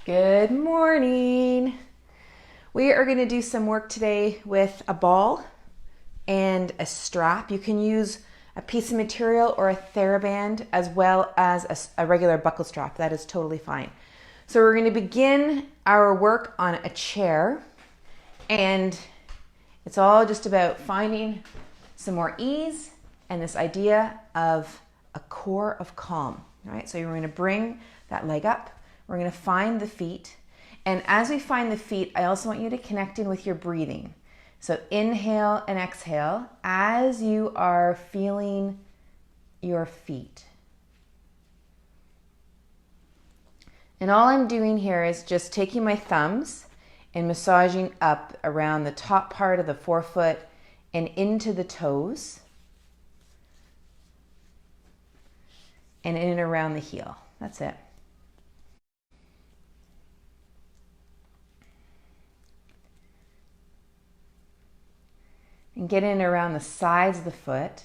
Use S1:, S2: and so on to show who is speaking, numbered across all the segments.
S1: Good morning. We are going to do some work today with a ball and a strap. You can use a piece of material or a TheraBand as well as a regular buckle strap. That is totally fine. So we're going to begin our work on a chair, and it's all just about finding some more ease and this idea of a core of calm. All right, so you're going to bring that leg up. We're going to find the feet. And as we find the feet, I also want you to connect in with your breathing. So inhale and exhale as you are feeling your feet. And all I'm doing here is just taking my thumbs and massaging up around the top part of the forefoot and into the toes and in and around the heel. That's it. And get in around the sides of the foot.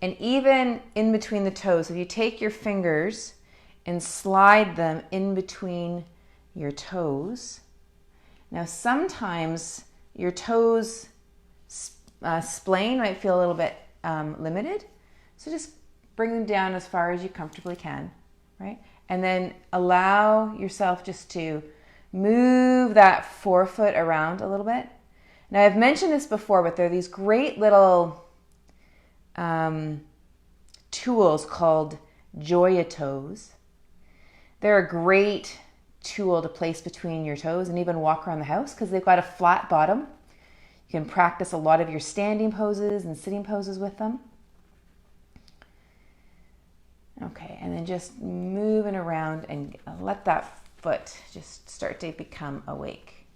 S1: And even in between the toes, if you take your fingers and slide them in between your toes. Now sometimes your toes splaying might feel a little bit limited. So just bring them down as far as you comfortably can, right? And then allow yourself just to move that forefoot around a little bit. Now, I've mentioned this before, but there are these great little tools called Joya toes. They're a great tool to place between your toes and even walk around the house because they've got a flat bottom. You can practice a lot of your standing poses and sitting poses with them. Okay, and then just moving around and let that foot just start to become awake.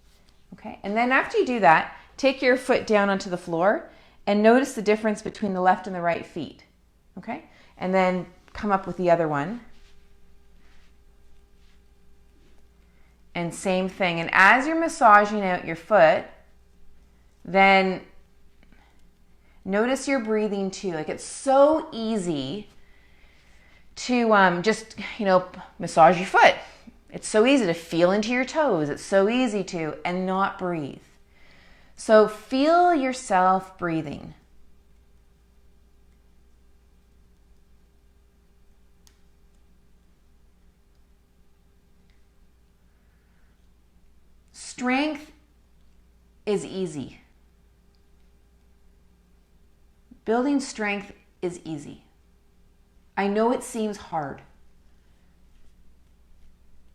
S1: Okay, and then after you do that, take your foot down onto the floor and notice the difference between the left and the right feet. Okay, and then come up with the other one. And same thing. And as you're massaging out your foot, then notice your breathing too. Like it's so easy to just, massage your foot. It's so easy to feel into your toes. It's so easy to, and not breathe. So feel yourself breathing. Strength is easy. Building strength is easy. I know it seems hard,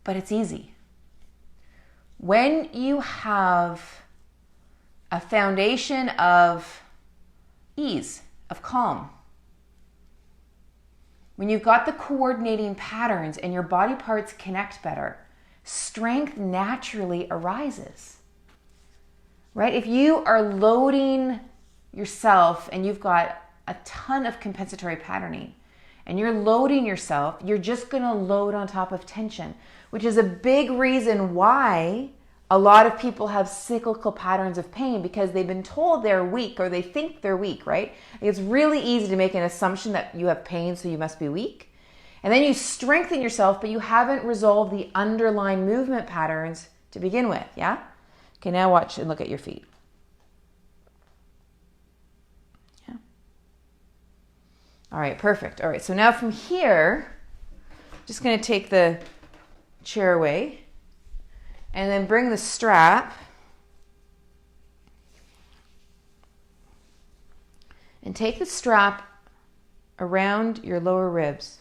S1: but it's easy. When you have a foundation of ease, of calm, when you've got the coordinating patterns and your body parts connect better, strength naturally arises, right? If you are loading yourself and you've got a ton of compensatory patterning and you're loading yourself, you're just going to load on top of tension, which is a big reason why a lot of people have cyclical patterns of pain because they've been told they're weak or they think they're weak, right? It's really easy to make an assumption that you have pain, so you must be weak. And then you strengthen yourself, but you haven't resolved the underlying movement patterns to begin with, yeah? Okay, now watch and look at your feet. Yeah. All right, perfect. All right, so now from here, just going to take the chair away and then bring the strap and take the strap around your lower ribs.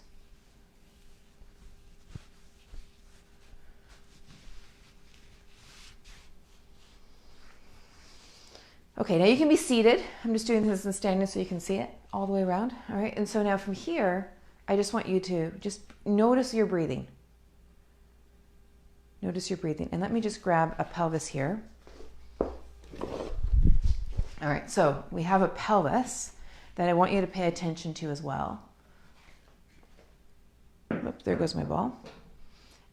S1: Okay, now you can be seated. I'm just doing this in standing so you can see it all the way around. All right, and so now from here, I just want you to just notice your breathing. Notice your breathing. And let me just grab a pelvis here. All right, so we have a pelvis that I want you to pay attention to as well. Oops, there goes my ball.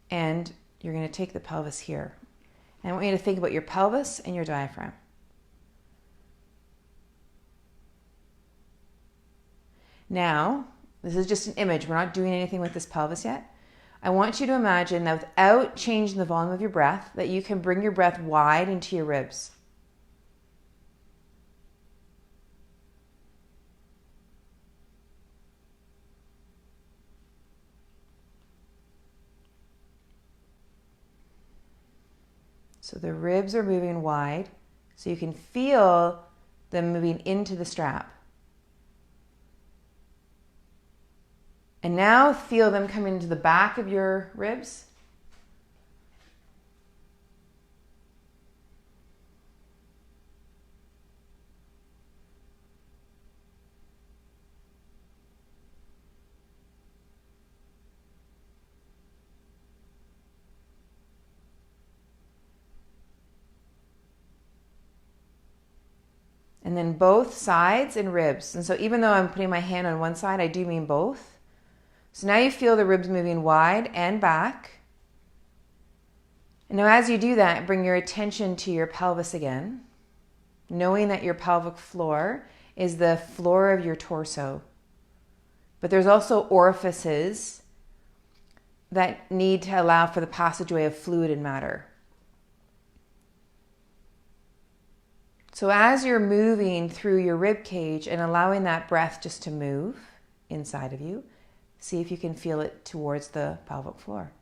S1: And you're going to take the pelvis here. And I want you to think about your pelvis and your diaphragm. Now, this is just an image. We're not doing anything with this pelvis yet. I want you to imagine that without changing the volume of your breath, that you can bring your breath wide into your ribs. So the ribs are moving wide, so you can feel them moving into the strap. And now feel them coming into the back of your ribs. And then both sides and ribs. And so even though I'm putting my hand on one side, I do mean both. So now you feel the ribs moving wide and back. And now as you do that, bring your attention to your pelvis again, knowing that your pelvic floor is the floor of your torso. But there's also orifices that need to allow for the passageway of fluid and matter. So as you're moving through your rib cage and allowing that breath just to move inside of you, see if you can feel it towards the pelvic floor.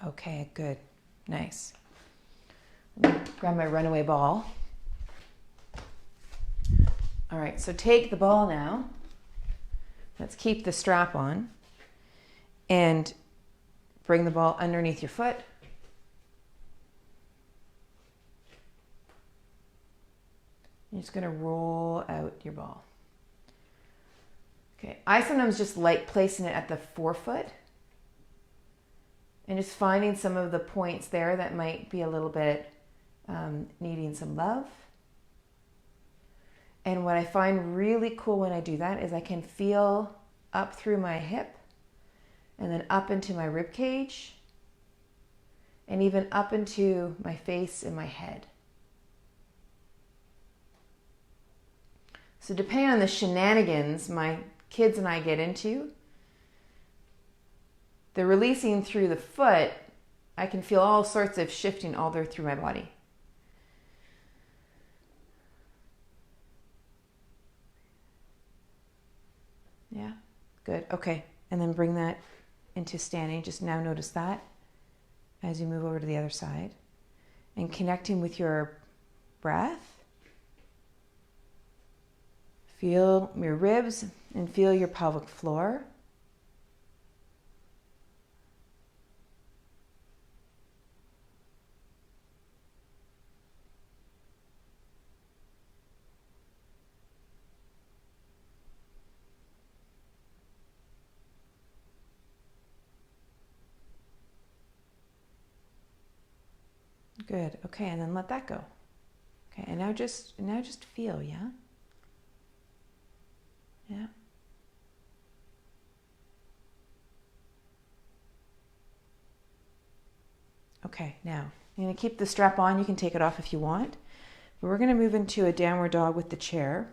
S1: Okay, good. Nice. Grab my runaway ball. All right, so take the ball now. Let's keep the strap on. And bring the ball underneath your foot. You're just going to roll out your ball. Okay, I sometimes just like placing it at the forefoot. And just finding some of the points there that might be a little bit needing some love. And what I find really cool when I do that is I can feel up through my hip and then up into my rib cage and even up into my face and my head. So depending on the shenanigans my kids and I get into, the releasing through the foot, I can feel all sorts of shifting all there through my body. Yeah, good. Okay, and then bring that into standing. Just now notice that as you move over to the other side. And connecting with your breath. Feel your ribs and feel your pelvic floor. Good. Okay, and then let that go. Okay, and now just feel, yeah? Yeah. Okay, now I'm going to keep the strap on. You can take it off if you want. But we're going to move into a downward dog with the chair.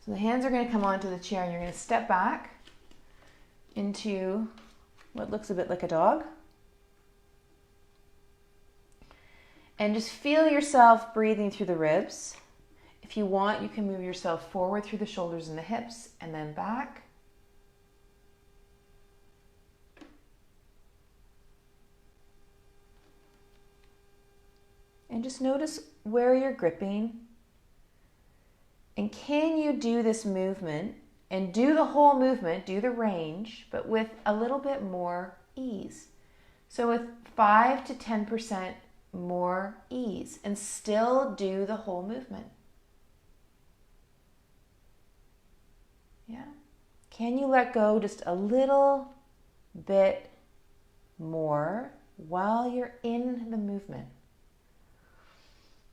S1: So the hands are going to come onto the chair and you're going to step back into what looks a bit like a dog. And just feel yourself breathing through the ribs. If you want, you can move yourself forward through the shoulders and the hips and then back. And just notice where you're gripping. And can you do this movement and do the whole movement, do the range, but with a little bit more ease. So with 5 to 10% more ease and still do the whole movement. Yeah. Can you let go just a little bit more while you're in the movement.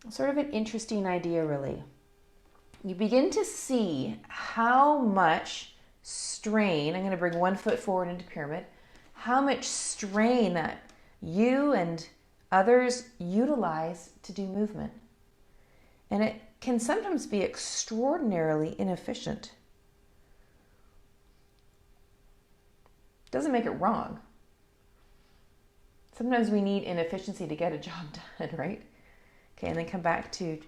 S1: Sort of an interesting idea, really. You begin to see how much strain, I'm going to bring one foot forward into pyramid, how much strain that you and others utilize to do movement. And it can sometimes be extraordinarily inefficient. Doesn't make it wrong. Sometimes we need inefficiency to get a job done, right? Okay, and then come back to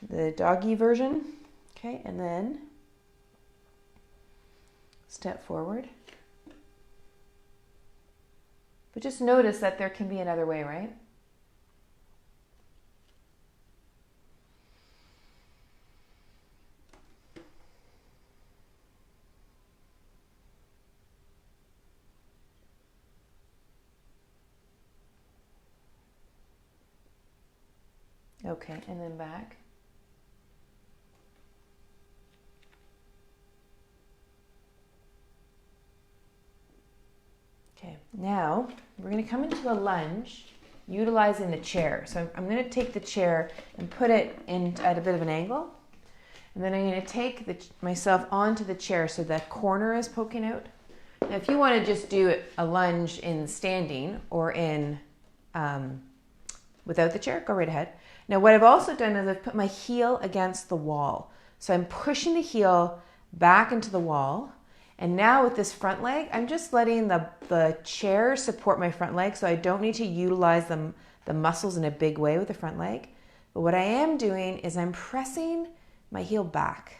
S1: the doggy version. Okay, and then step forward. But just notice that there can be another way, right? Okay, and then back. Okay, now we're going to come into a lunge utilizing the chair. So I'm going to take the chair and put it in at a bit of an angle. And then I'm going to take myself onto the chair so that corner is poking out. Now if you want to just do a lunge in standing or in without the chair, go right ahead. Now what I've also done is I've put my heel against the wall. So I'm pushing the heel back into the wall. And now with this front leg, I'm just letting the chair support my front leg, so I don't need to utilize the muscles in a big way with the front leg. But what I am doing is I'm pressing my heel back.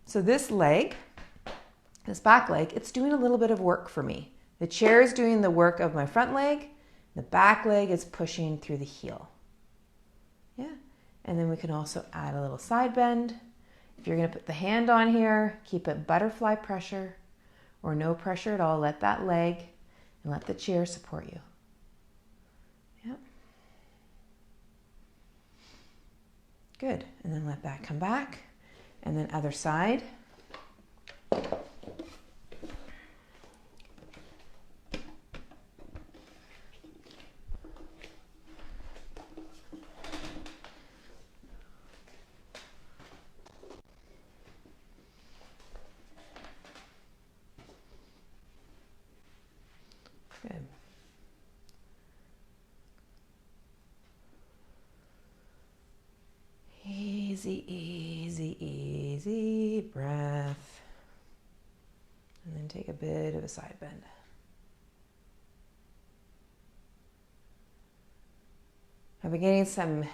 S1: So this leg, this back leg, it's doing a little bit of work for me. The chair is doing the work of my front leg. The back leg is pushing through the heel. Yeah, and then we can also add a little side bend. If you're going to put the hand on here, keep it butterfly pressure or no pressure at all. Let that leg and let the chair support you. Yep. Good. And then let that come back. And then other side. Good. Easy, easy, easy breath. And then take a bit of a side bend. I've been getting some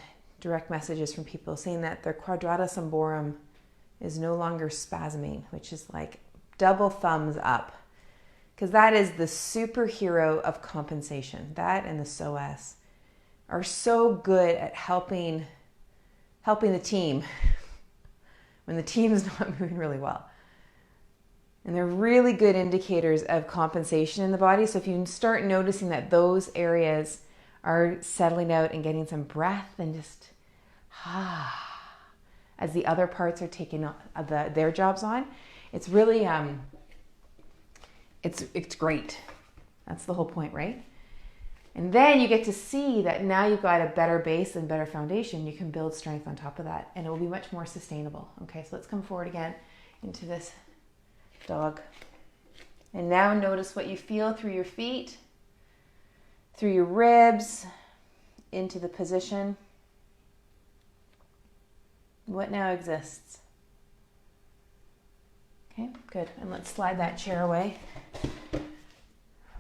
S1: direct messages from people saying that their quadratus lumborum is no longer spasming, which is like double thumbs up. Because that is the superhero of compensation. That and the psoas are so good at helping the team when the team is not moving really well. And they're really good indicators of compensation in the body. So if you start noticing that those areas are settling out and getting some breath and just as the other parts are taking their jobs on, it's really it's great. That's the whole point, right? And then you get to see that now you've got a better base and better foundation. You can build strength on top of that, and it will be much more sustainable. Okay, so let's come forward again into this dog. And now notice what you feel through your feet, through your ribs, into the position. What now exists? Okay, good. And let's slide that chair away.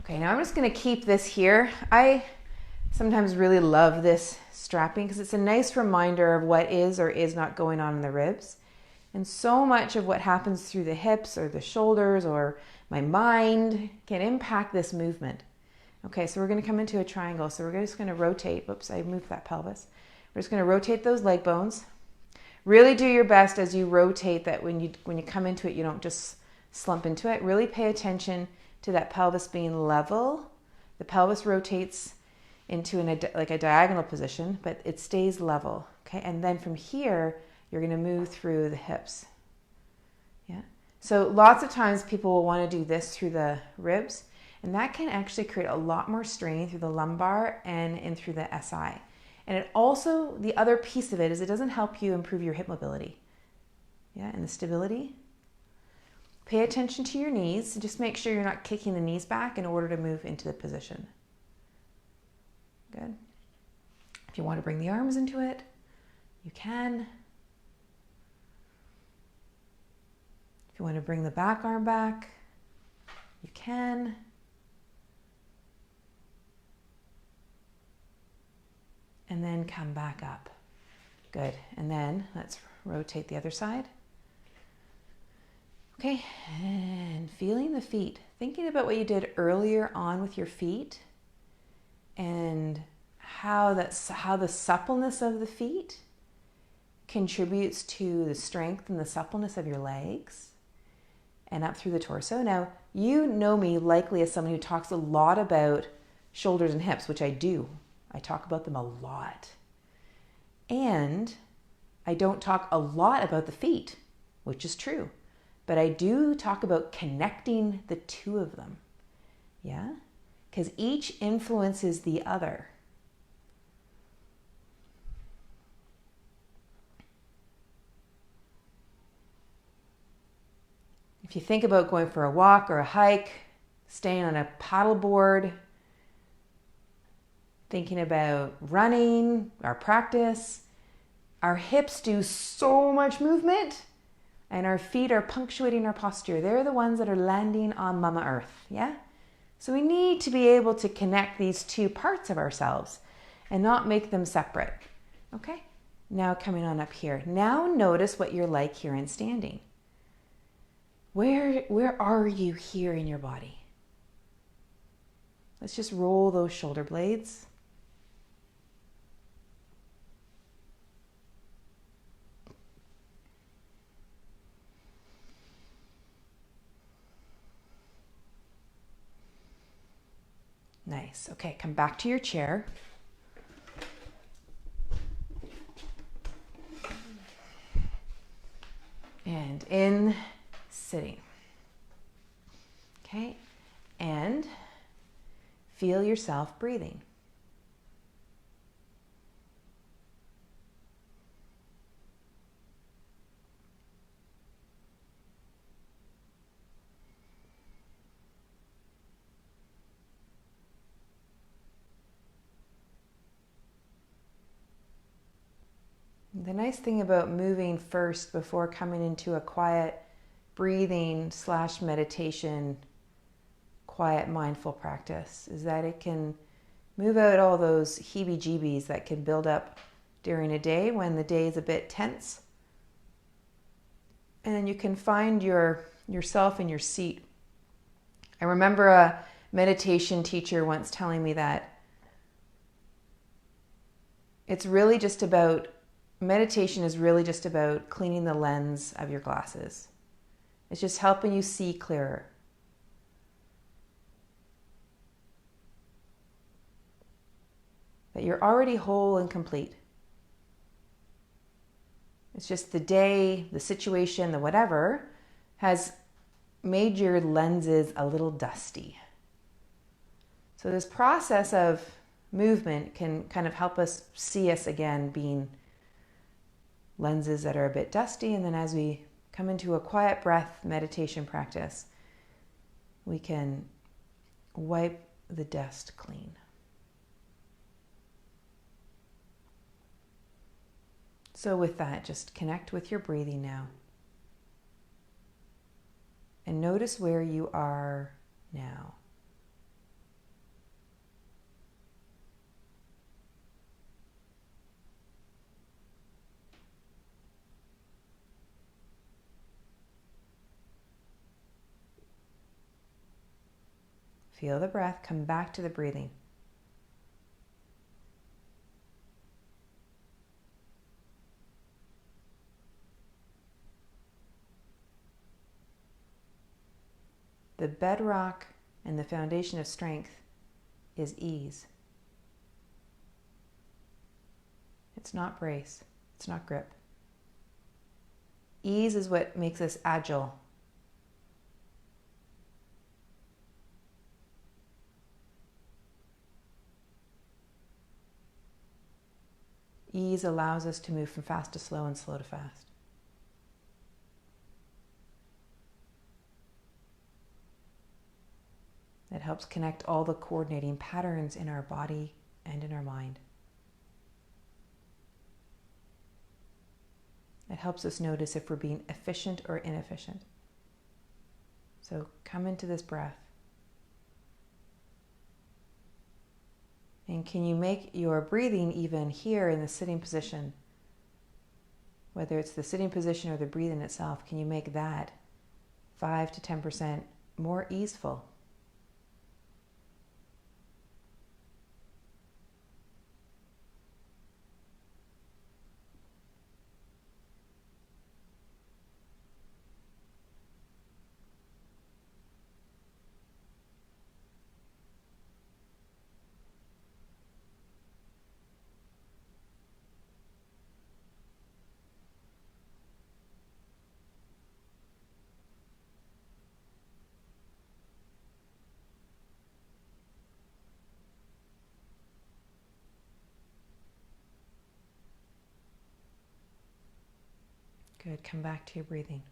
S1: Okay, now I'm just going to keep this here. I sometimes really love this strapping because it's a nice reminder of what is or is not going on in the ribs. And so much of what happens through the hips or the shoulders or my mind can impact this movement. Okay, so we're going to come into a triangle. So we're just going to rotate. Whoops, I moved that pelvis. We're just going to rotate those leg bones. Really do your best as you rotate that when you come into it, you don't just slump into it. Really pay attention to that pelvis being level. The pelvis rotates into like a diagonal position, but it stays level. Okay, and then from here, you're going to move through the hips. Yeah. So lots of times people will want to do this through the ribs, And that can actually create a lot more strain through the lumbar and through the SI. And it also, the other piece of it is it doesn't help you improve your hip mobility. Yeah, and the stability. Pay attention to your knees. Just make sure you're not kicking the knees back in order to move into the position. Good. If you want to bring the arms into it, you can. If you want to bring the back arm back, you can. And then come back up. Good. And then let's rotate the other side. Okay, and feeling the feet. Thinking about what you did earlier on with your feet and how the suppleness of the feet contributes to the strength and the suppleness of your legs and up through the torso. Now, you know me likely as someone who talks a lot about shoulders and hips, which I do. I talk about them a lot. And I don't talk a lot about the feet, which is true. But I do talk about connecting the two of them. Yeah? Because each influences the other. If you think about going for a walk or a hike, staying on a paddleboard, thinking about running, our practice, our hips do so much movement and our feet are punctuating our posture. They're the ones that are landing on Mama Earth, yeah? So we need to be able to connect these two parts of ourselves and not make them separate, okay? Now coming on up here. Now notice what you're like here in standing. Where are you here in your body? Let's just roll those shoulder blades. Nice. Okay, come back to your chair. And in sitting. Okay, and feel yourself breathing. The nice thing about moving first before coming into a quiet breathing / meditation, quiet mindful practice is that it can move out all those heebie-jeebies that can build up during a day when the day is a bit tense. And then you can find yourself in your seat. I remember a meditation teacher once telling me that meditation is really just about cleaning the lens of your glasses. It's just helping you see clearer. That you're already whole and complete. It's just the day, the situation, the whatever has made your lenses a little dusty. So this process of movement can kind of help us see us again being lenses that are a bit dusty, and then as we come into a quiet breath meditation practice, we can wipe the dust clean. So with that, just connect with your breathing now. And notice where you are now. Feel the breath, come back to the breathing. The bedrock and the foundation of strength is ease. It's not brace, it's not grip. Ease is what makes us agile. Ease allows us to move from fast to slow and slow to fast. It helps connect all the coordinating patterns in our body and in our mind. It helps us notice if we're being efficient or inefficient. So come into this breath. And can you make your breathing even here in the sitting position, whether it's the sitting position or the breathing itself, can you make that 5 to 10% more easeful? Good. Come back to your breathing.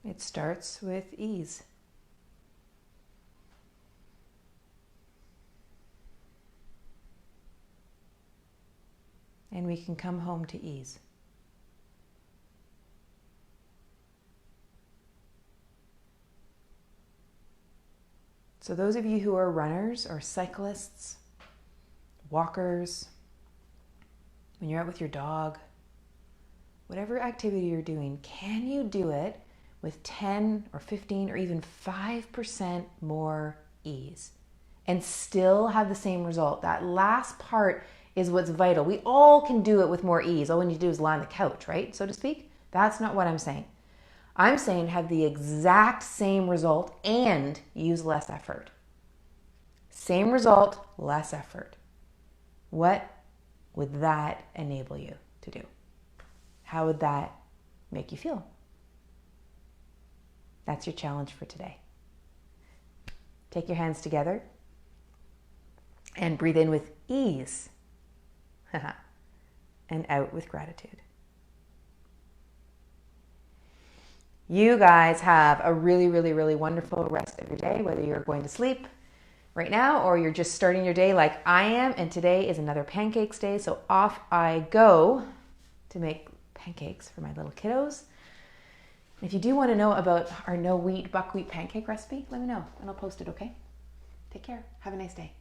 S1: It starts with ease. And we can come home to ease. So those of you who are runners or cyclists, walkers, when you're out with your dog, whatever activity you're doing, can you do it with 10 or 15 or even 5% more ease and still have the same result? That last part is what's vital. We all can do it with more ease. All we need to do is lie on the couch, right? So to speak. That's not what I'm saying. I'm saying have the exact same result and use less effort. Same result, less effort. What would that enable you to do? How would that make you feel? That's your challenge for today. Take your hands together and breathe in with ease and out with gratitude. You guys have a really, really, really wonderful rest of your day, whether you're going to sleep right now or you're just starting your day like I am. And today is another pancakes day, so off I go to make pancakes for my little kiddos. If you do want to know about our no wheat buckwheat pancake recipe, let me know and I'll post it, okay? Take care. Have a nice day.